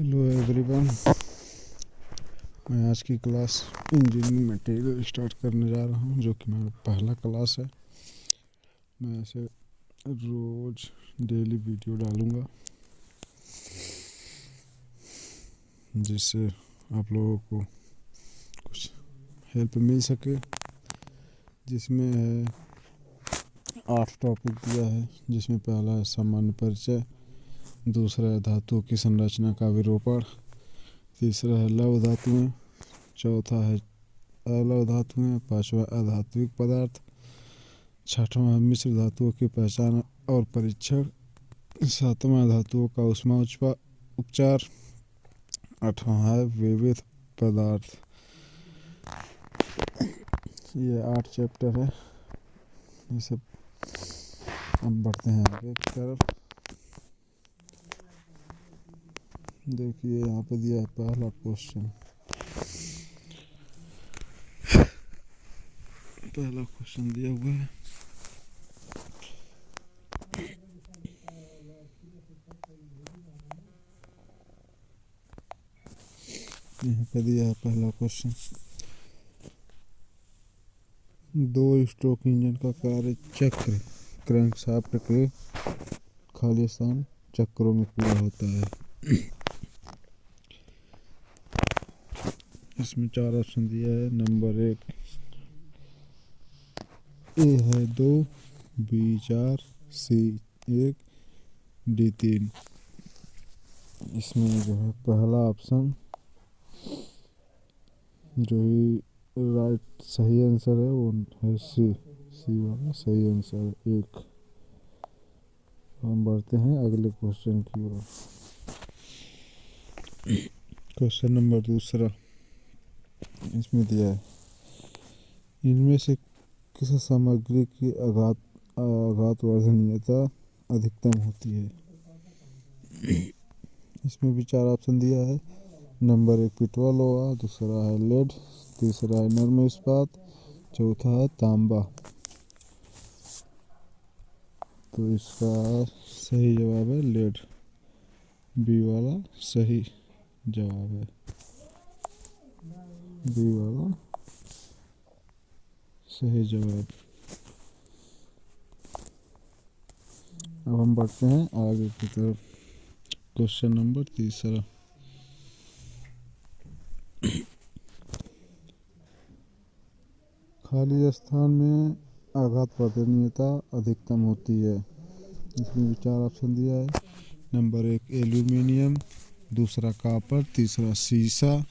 Hello everyone, मैं आज की क्लास इंजीनियरिंग मटेरियल स्टार्ट करने जा रहा हूँ, जो कि मेरा पहला क्लास है। मैं ऐसे रोज़ डेली वीडियो डालूँगा, जिससे आप लोगों को कुछ हेल्प मिल सके। जिसमें है 8 टॉपिक दिया है, जिसमें पहला है सामान्य परिचय, दूसरा है धातुओं की संरचना का विरूपण, तीसरा है लौह धातुएं, चौथा है अलौह धातुएं, पांचवा अधात्विक पदार्थ, छठवां मिश्र धातुओं की पहचान और परीक्षण, सातवां धातुओं का ऊष्मा उपचार, आठवां है विविध पदार्थ। ये 8 चैप्टर है। ये सब हम बढ़ते हैं आगे की तरफ। देखिए यहाँ पे दिया है पहला क्वेश्चन। पहला क्वेश्चन दिया हुआ है, यहाँ पे दिया है पहला क्वेश्चन। 2 स्ट्रोक इंजन का कार्य चक्र क्रैंकशाफ्ट के खाली स्थान चक्रों में पूरा होता है। इसमें 4 ऑप्शन दिया है। नंबर 1 ए है 2, बी 4, सी 1, डी 3। इसमें जो है पहला ऑप्शन जो ही राइट सही आंसर है वो है सी वाला सही आंसर 1। हम बढ़ते हैं अगले क्वेश्चन की ओर। क्वेश्चन नंबर 2 इसमें दिया है, इनमें से किस सामग्री की आघात वर्धनीयता अधिकतम होती है। इसमें भी 4 ऑप्शन दिया है। नंबर 1 पिटवा लोहा, दूसरा है लेड, तीसरा है नरम इस्पात, चौथा है तांबा। तो इसका सही जवाब है लेड, बी वाला सही जवाब है, बी वाला सही जवाब। अब हम बढ़ते हैं आगे की तरफ। क्वेश्चन नंबर 3 खाली स्थान में आघात वर्धनीयता अधिकतम होती है। इसमें भी 4 ऑप्शन दिया है। नंबर 1 एल्यूमिनियम, दूसरा कॉपर, तीसरा सीसा,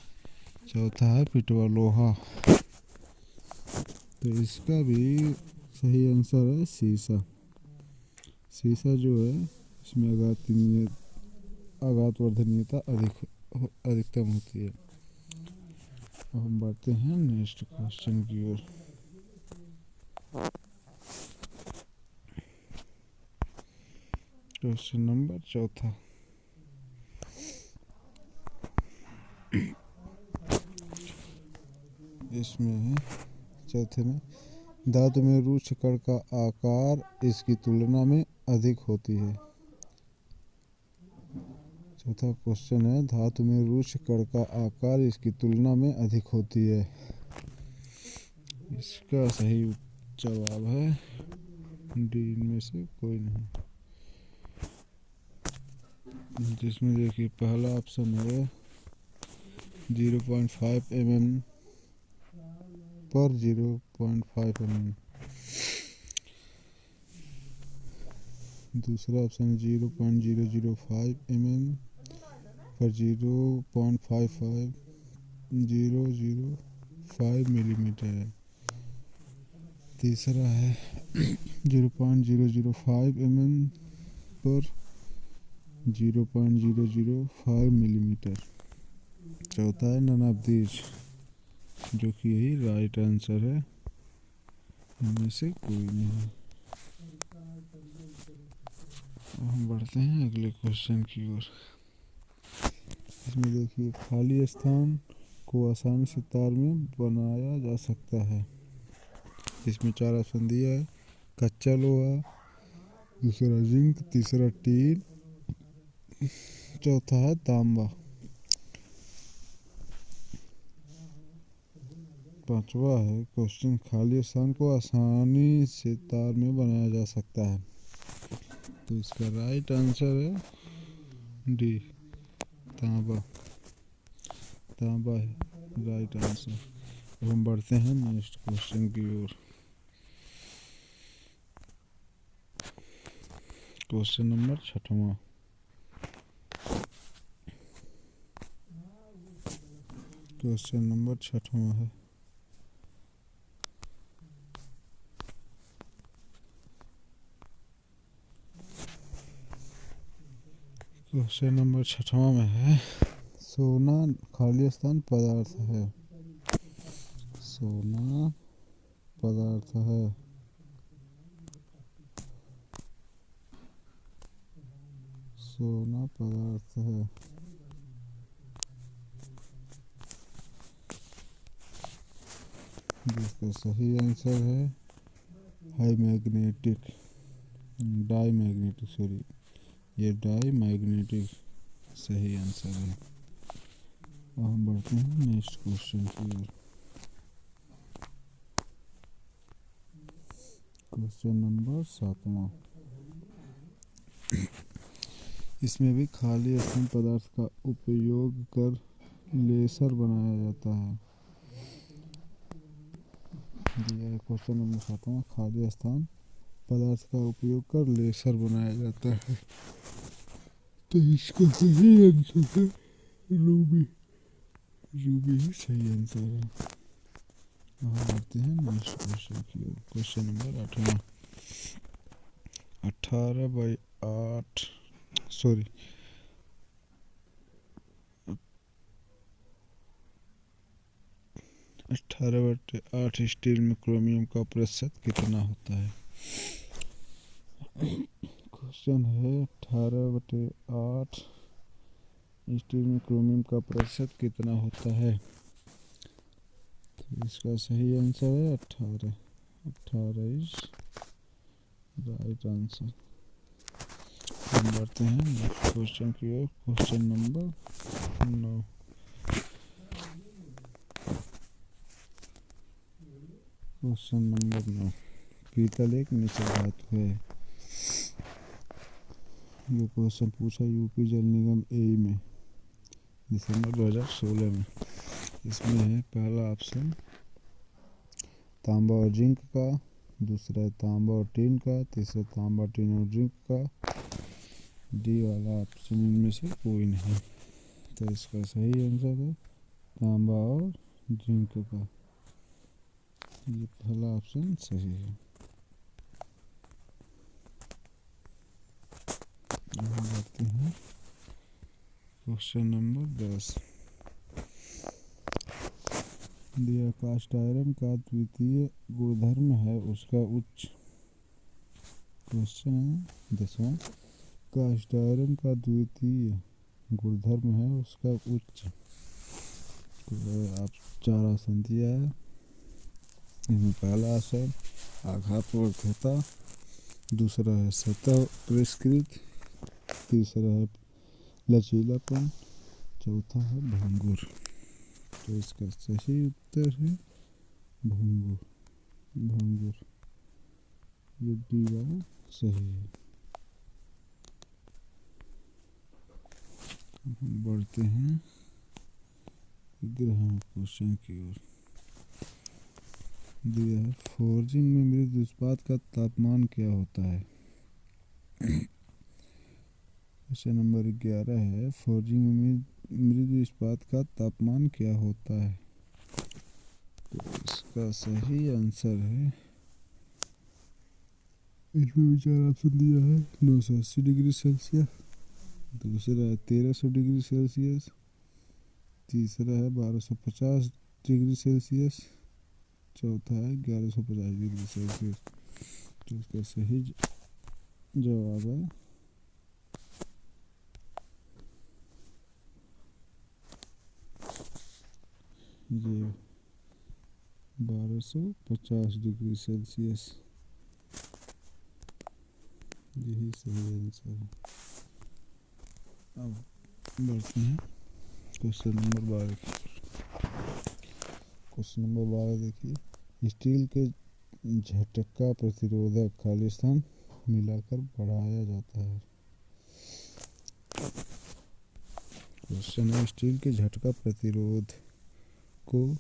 चौथा है पिटवा लोहा। तो इसका भी सही आंसर है सीसा। सीसा जो है इसमें आघात वर्धनीयता अधिकतम होती है। अब हम बढ़ते हैं नेक्स्ट क्वेश्चन की ओर। क्वेश्चन नंबर 4 इसमें है चौथे में, धातु में रुक्ष कण का आकार इसकी तुलना में अधिक होती है। चौथा क्वेश्चन है, धातु में रुक्ष कण का आकार इसकी तुलना में अधिक होती है। इसका सही जवाब है डी, इनमें से कोई नहीं। जिसमें देखिए पहला ऑप्शन है 0.5 mm पर 0.5 mm, दूसरा ऑप्शन 0.005 mm पर 0.005 मिलीमीटर है। तीसरा है 0.005 mm पर 0.005 मिलीमीटर। चौथा है नन ऑफ दीज, जो कि यही राइट आंसर है, इनमें से कोई नहीं। हम बढ़ते हैं अगले क्वेश्चन की ओर। इसमें देखिए खाली स्थान को आसानी से तार में बनाया जा सकता है। इसमें 4 ऑप्शन दिया है। कच्चा लोहा, दूसरा जिंक, तीसरा टीन, चौथा है तांबा। पांचवा है क्वेश्चन, खाली स्थान को आसानी से तार में बनाया जा सकता है। तो इसका राइट आंसर है डी, तांबा। तांबा है राइट आंसर। अब हम बढ़ते हैं नेक्स्ट क्वेश्चन की ओर। क्वेश्चन नंबर 6वां। क्वेश्चन नंबर 6वां है। क्वेश्चन नंबर 6वां में है, सोना खाली स्थान पदार्थ है। सोना पदार्थ है। सोना पदार्थ है। जिसका सही आंसर है high magnetic, diamagnetic, sorry ये डाई मैग्नेटिक सही आंसर है। अब हम बढ़ते हैं नेक्स्ट क्वेश्चन की ओर। Question number 7वां। इसमें भी खाली स्थान पदार्थ का उपयोग कर लेसर बनाया जाता है। दिया है क्वेश्चन नंबर 7वां, खाली स्थान पदार्थ का उपयोग कर लेसर बनाया जाता है। तो इसका सही आंसर है रूबी। रूबी ही सही आंसर है। हम बढ़ते हैं नेक्स्ट क्वेश्चन की ओर। क्वेश्चन नंबर 8वां। 18/8 सॉरी 18/8 स्टील में क्रोमियम का प्रतिशत कितना होता है? क्वेश्चन है 18/8 स्टील में क्रोमियम का प्रतिशत कितना होता है? तो इसका सही आंसर है 18। 18 इज राइट आंसर। हम बढ़ते हैं नेक्स्ट क्वेश्चन की ओर। Question number 9। क्वेश्चन नंबर 9, पीतल एक मिश्र धातु है। ये क्वेश्चन पूछा यूपी जल निगम ए में दिसंबर 2016 में। इसमें है पहला ऑप्शन तांबा और जिंक का, दूसरा है तांबा और टिन का, तीसरा तांबा टिन और जिंक का, डी वाला ऑप्शन इनमें से कोई नहीं। तो इसका सही आंसर है तांबा और जिंक का। ये पहला ऑप्शन सही है। हम बढ़ते हैं क्वेश्चन नंबर 10। दिया कास्ट आयरन का द्वितीय गुणधर्म है उसका उच्च। क्वेश्चन है 10वां, कास्ट आयरन का द्वितीय गुणधर्म है उसका उच्च। आप 4 ऑप्शन दिया है। इसमें पहला ऑप्शन आघातवर्धकता, दूसरा है सतह परिष्कृत, तीसरा है लचीलापन, चौथा है भंगुर। तो इसका सही उत्तर है भंगुर। भंगुर ये डी वाला सही है। हम बढ़ते हैं 11वें क्वेश्चन की ओर। दिया है फोर्जिंग में मृद इस्पात का तापमान क्या होता है? क्वेश्चन नंबर 11 है, फोर्जिंग में मृद इस्पात का तापमान क्या होता है? तो इसका सही आंसर है, इसमें 4 ऑप्शन दिया है। 980 डिग्री सेल्सियस, दूसरा है 1300 डिग्री सेल्सियस, तीसरा है 1250 डिग्री सेल्सियस, चौथा है 1150 डिग्री सेल्सियस। तो इसका सही जवाब है ये 1250 डिग्री सेल्सियस। यही सही आंसर है। अब बढ़ते हैं क्वेश्चन नंबर 12 की। क्वेश्चन नंबर 12 देखिए, स्टील के झटका प्रतिरोधक खाली स्थान मिलाकर बढ़ाया जाता है। क्वेश्चन है, स्टील के झटका प्रतिरोध को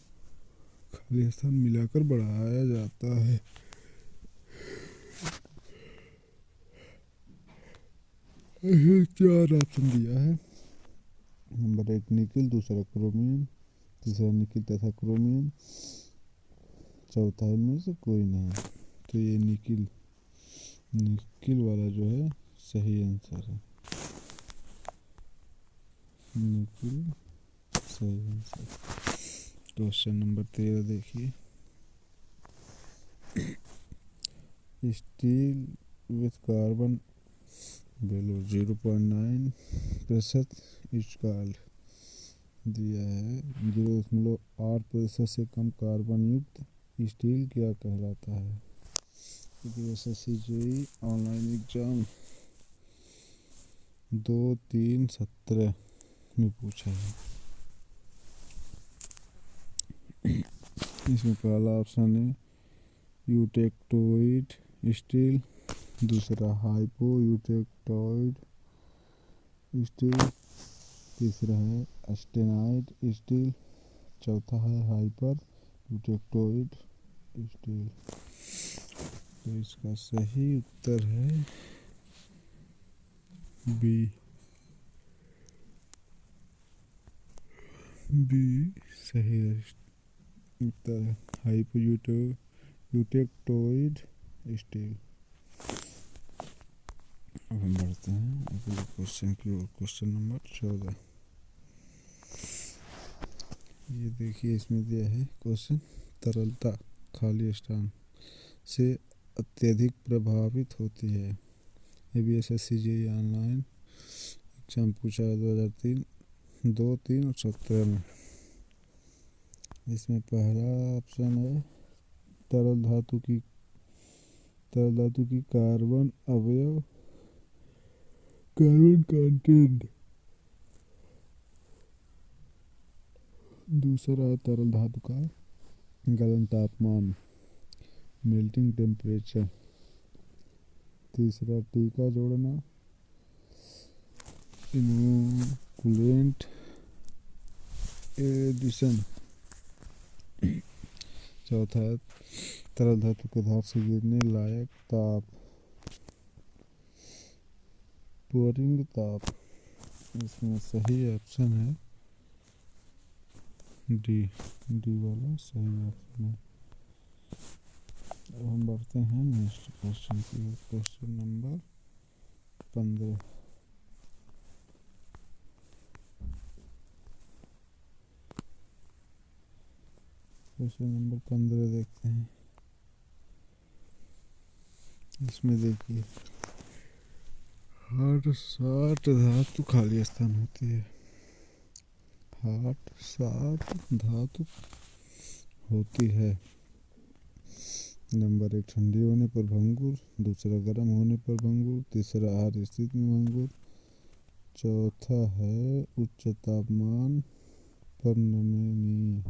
खाली स्थान मिलाकर बढ़ाया जाता है। चार ऑप्शन दिया है। नंबर 1 निकिल, दूसरा क्रोमियम, तीसरा निकिल तथा क्रोमियम, चौथा इनमें से कोई नहीं। तो ये निकिल वाला जो है सही आंसर है। निकिल सही आंसर। क्वेश्चन नंबर 13 देखिए, steel with carbon value 0.9% is called, दिया है 0.8% से कम कार्बन युक्त स्टील क्या कहलाता है। एसएससी जेईई ऑनलाइन एग्जाम 2/3/17 में पूछा है। इसमें पहला ऑप्शन है यूटेक्टोइड स्टील, दूसरा हाइपो यूटेक्टोइड स्टील, तीसरा है अस्टेनाइड स्टील, चौथा है हाइपर यूटेक्टोइड स्टील। तो इसका सही उत्तर है बी सही उत्तर है, हाइपो यूटेक्टोइड स्टील। अब हम बढ़ते हैं अगले क्वेश्चन की ओर। क्वेश्चन नंबर 14, ये देखिए, इसमें दिया है क्वेश्चन, तरलता खाली स्थान से अत्यधिक प्रभावित होती है। ये भी एसएससी जेईई ऑनलाइन एग्जाम पूछा है 2003, 2, 3 और 17 में। इसमें पहला ऑप्शन है तरल धातु की कार्बन अवयव, कार्बन कंटेंट। दूसरा है तरल धातु का गलन तापमान, मेल्टिंग टेम्परेचर। तीसरा टीका जोड़ना, इनोकुलेंट एडिशन। चौथा है तरल धातु के धार से गिरने लायक ताप, पोरिंग ताप। इसमें सही ऑप्शन है डी वाला सही ऑप्शन है। अब हम बढ़ते हैं नेक्स्ट क्वेश्चन की ओर। क्वेश्चन नंबर 15, क्वेश्चन नंबर 15 देखते हैं। इसमें देखिए, हर 60 धातु खाली स्थान होती है। हर 60 धातु होती है। नंबर 1 ठंडी होने पर भंगुर, दूसरा गर्म होने पर भंगुर, तीसरा आहार स्थिति में भंगुर, चौथा है उच्च तापमान पर नमनीय।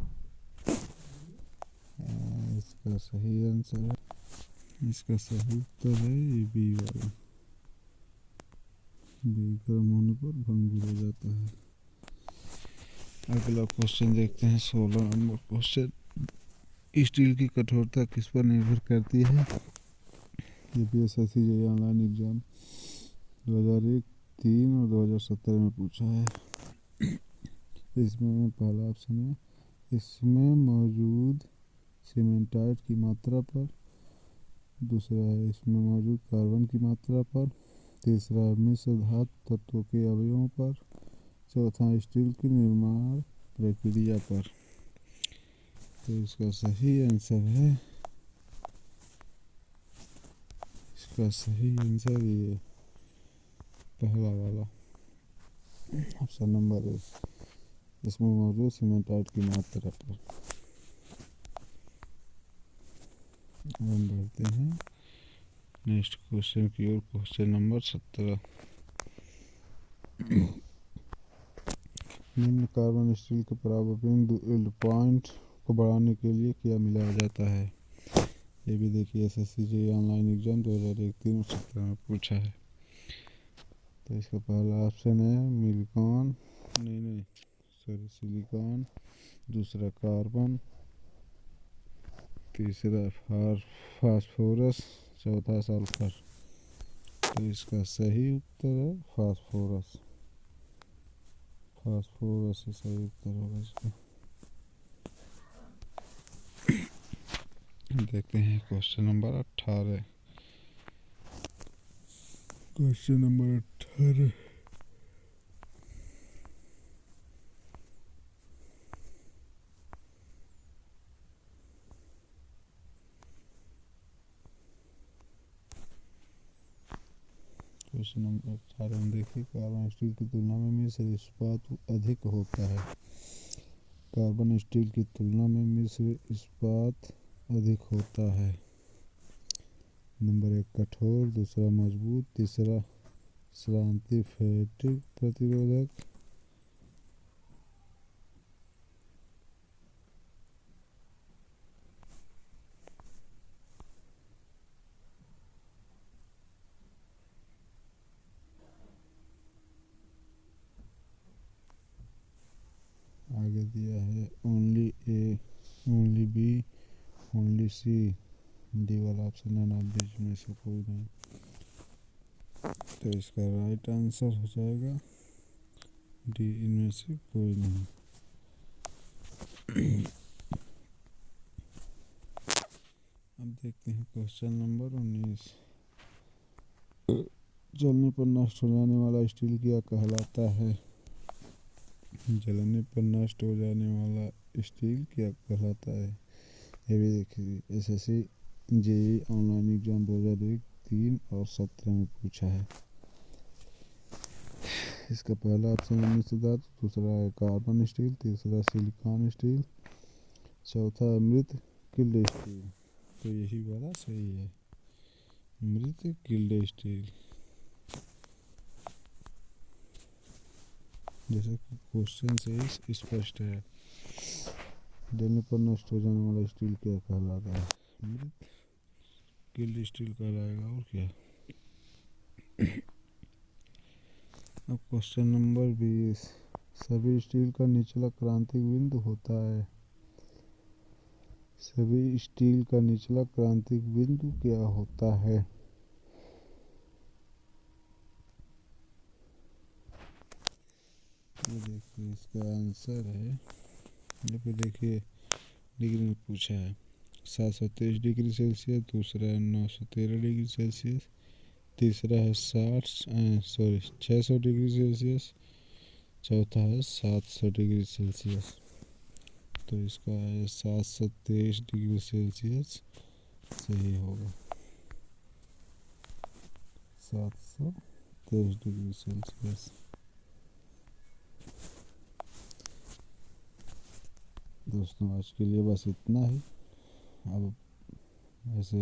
इसका सही आंसर है, इसका सही उत्तर है ये बी वाला, बी गर्म होने पर भंगुर हो जाता है। अगला क्वेश्चन देखते हैं 16 नंबर क्वेश्चन, स्टील की कठोरता किस पर निर्भर करती है। ये भी एसएससी जेईई ऑनलाइन एग्जाम 2001, 3 और 2017 में पूछा है। इसमें पहला ऑप्शन है इसमें मौजूद सीमेंटाइट की मात्रा पर, दूसरा है इसमें मौजूद कार्बन की मात्रा पर, तीसरा है मिश्र धातु तत्वों के अवयवों पर, चौथा स्टील की निर्माण प्रक्रिया पर। तो इसका सही आंसर है, इसका सही आंसर ये पहला वाला ऑप्शन नंबर 1, इसमें मौजूद सीमेंटाइट की मात्रा पर। हम बढ़ते हैं नेक्स्ट क्वेश्चन की ओर। क्वेश्चन नंबर 17, निम्न कार्बन स्टील के पराभव बिंदु यील्ड पॉइंट को बढ़ाने के लिए क्या मिलाया जाता है? ये भी देखिए SSC JEE ऑनलाइन एग्जाम 2001-3 में पूछा है। तो इसका पहला ऑप्शन है सिलिकॉन, दूसरा कार्बन, तीसरा फास्फोरस, चौथा सल्फर। तो इसका सही उत्तर है फास्फोरस। फास्फोरस ही सही उत्तर होगा इसका। देखते हैं question number 18। Question number 18। Question number 18 में देखिए, कार्बन स्टील की तुलना में मिश्र इस्पात अधिक होता है। कार्बन स्टील की तुलना में मिश्र इस्पात अधिक होता है। नंबर 1 कठोर, दूसरा मजबूत, तीसरा श्रांति फैटिग प्रतिरोधक, आगे दिया है ओनली ए, ओनली बी, ओनली सी। डी वाला ऑप्शन है ना, बीच में से कोई नहीं। तो इसका राइट आंसर हो जाएगा डी, इनमें से कोई नहीं। अब देखते हैं क्वेश्चन नंबर 19। जलने पर नष्ट हो जाने वाला स्टील क्या कहलाता है? जलने पर नष्ट हो जाने वाला स्टील क्या कहलाता है? ये भी देखिए SSC JEE ऑनलाइन एग्जाम 2001-3 और 17 में पूछा है। इसका पहला ऑप्शन है मिश्र धातु, दूसरा है कार्बन स्टील, तीसरा सिलिकॉन स्टील, चौथा मृत किल्ड स्टील। तो यही वाला सही है, मृत किल्ड स्टील। जैसे कि क्वेश्चन से ही स्पष्ट है, जलने पर नष्ट हो जाने वाला स्टील क्या कहलाता है? मृत किल्ड स्टील कहलाएगा, और क्या। अब क्वेश्चन नंबर 20। सभी स्टील का निचला क्रांतिक बिंदु होता है। सभी स्टील का निचला क्रांतिक बिंदु क्या होता है? ये देखिए इसका आंसर है, यहाँ पे देखिए डिग्री में पूछा है 723 डिग्री सेल्सियस, दूसरा है 913 डिग्री सेल्सियस, तीसरा है 600 डिग्री सेल्सियस, चौथा है 700 डिग्री सेल्सियस। तो इसका है 723 डिग्री सेल्सियस सही होगा। 723 डिग्री सेल्सियस। दोस्तों आज के लिए बस इतना ही। अब ऐसे